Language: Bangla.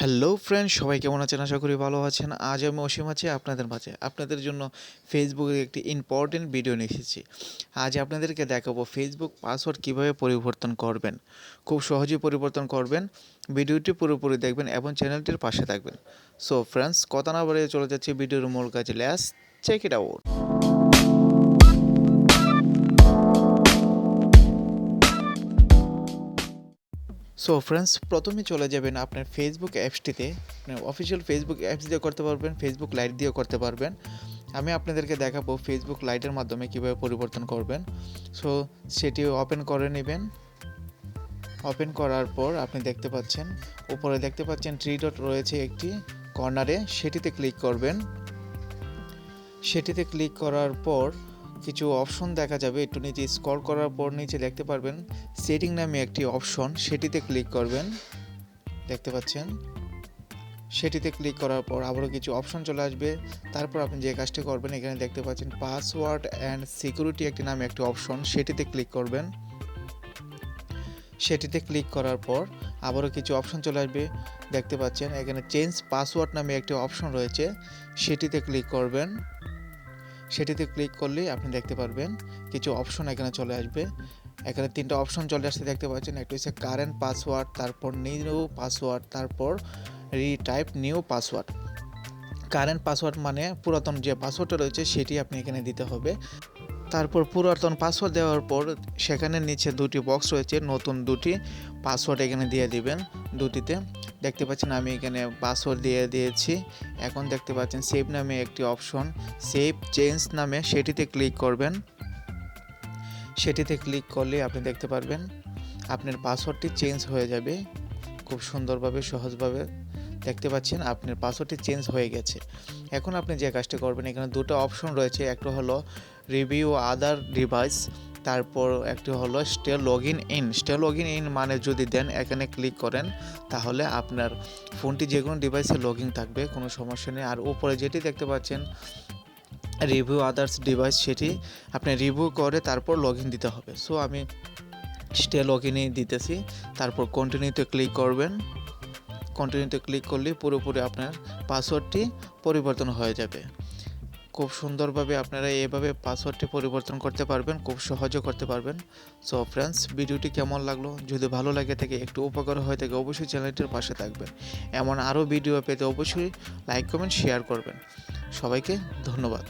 হ্যালো ফ্রেন্ড, সবাই কেমন আছেন? আশা করি ভালো আছেন। আজ আমি অসীম আছি আপনাদের মাঝে। আপনাদের জন্য ফেসবুকের একটি ইম্পর্টেন্ট ভিডিও নিয়ে এসেছি। আজ আপনাদেরকে দেখাবো ফেসবুক পাসওয়ার্ড কীভাবে পরিবর্তন করবেন। খুব সহজেই পরিবর্তন করবেন। ভিডিওটি পুরোপুরি দেখবেন এবং চ্যানেলটির পাশে থাকবেন। সো ফ্রেন্ডস, কথা না বাড়িয়ে চলে যাচ্ছে ভিডিওর মূল কাজে। Let's check it out. So friends, প্রথমে চলে যাবেন আপনার ফেসবুক অ্যাপসটিতে। আপনার অফিসিয়াল ফেসবুক অ্যাপস দিয়ে করতে পারবেন, ফেসবুক লাইট দিয়েও করতে পারবেন। আমি আপনাদেরকে দেখাবো ফেসবুক লাইটের মাধ্যমে কীভাবে পরিবর্তন করবেন। সো সেটি ওপেন করে নেবেন। ওপেন করার পর আপনি দেখতে পাচ্ছেন, উপরে দেখতে পাচ্ছেন থ্রি ডট রয়েছে একটি কর্নারে, সেটিতে ক্লিক করবেন। সেটিতে ক্লিক করার পর কিছু অপশন দেখা যাবে। একটু নিচে স্ক্রল করার পর নিচে দেখতে পারবেন সেটিং নামে একটি অপশন, সেটিতে ক্লিক করবেন। দেখতে পাচ্ছেন, সেটিতে ক্লিক করার পর আবারও কিছু অপশন চলে আসবে। তারপর আপনি যে কাজটি করবেন, এখানে দেখতে পাচ্ছেন পাসওয়ার্ড অ্যান্ড সিকিউরিটি একটি নামে একটি অপশন, সেটিতে ক্লিক করবেন। সেটিতে ক্লিক করার পর আবারও কিছু অপশন চলে আসবে। দেখতে পাচ্ছেন এখানে চেঞ্জ পাসওয়ার্ড নামে একটি অপশন রয়েছে, সেটিতে ক্লিক করবেন। সেটিতে ক্লিক করলে আপনি দেখতে পারবেন কিছু অপশন এখানে চলে আসবে। এখানে তিনটা অপশন চলে আসতে দেখতে পাচ্ছেন। একটা হচ্ছে কারেন্ট পাসওয়ার্ড, তারপর নিউ পাসওয়ার্ড, তারপর retype new password. Current password মানে পুরাতন যে পাসওয়ার্ডটা রয়েছে সেটি আপনি এখানে দিতে হবে। তারপর পুরাতন পাসওয়ার্ড দেওয়ার পর সেখানে নিচে দুটি বক্স রয়েছে, নতুন দুটি পাসওয়ার্ড এখানে দিয়ে দিবেন। দুটিতে দেখতে পাচ্ছেন আমি এখানে পাসওয়ার্ড দিয়ে দিয়েছি। এখন দেখতে পাচ্ছেন সেভ নামে একটি অপশন, সেভ চেঞ্জ নামে, সেটিতে ক্লিক করবেন। সেটিতে ক্লিক করলে আপনি দেখতে পারবেন আপনার পাসওয়ার্ডটি চেঞ্জ হয়ে যাবে। খুব সুন্দরভাবে সহজভাবে দেখতে পাচ্ছেন আপনার পাসওয়ার্ডটি চেঞ্জ হয়ে গেছে। এখন আপনি যে কাজটি করবেন, এখানে দুটো অপশন রয়েছে। একটা হলো রিভিউ আদার ডিভাইস, তারপর একটি হলো stay login in. Stay login in মানে যদি দেন এখানে ক্লিক করেন তাহলে আপনার ফোনটি যে কোনো ডিভাইসে লগইন থাকবে, কোনো সমস্যা নেই। আর উপরে যেটি দেখতে পাচ্ছেন রিভিউ আদার্স ডিভাইস, সেটি আপনি রিভিউ করে তারপর লগইন দিতে হবে। সো আমি স্টে লগইনই দিতেছি। তারপর কন্টিনিউতে ক্লিক করবেন। কন্টিনিউতে ক্লিক করলে পুরোপুরি আপনার পাসওয়ার্ডটি পরিবর্তন হয়ে যাবে। খুব সুন্দরভাবে আপনারা এভাবে পাসওয়ার্ডটি পরিবর্তন করতে পারবেন, খুব সহজে করতে পারবেন। সো ফ্রেন্ডস, ভিডিওটি কেমন লাগলো? যদি ভালো লাগে থাকে, একটু উপকার হয়ে থাকে, অবশ্যই চ্যানেলটির পাশে থাকবেন। এমন আরও ভিডিও পেতে অবশ্যই লাইক কমেন্ট শেয়ার করবেন। সবাইকে ধন্যবাদ।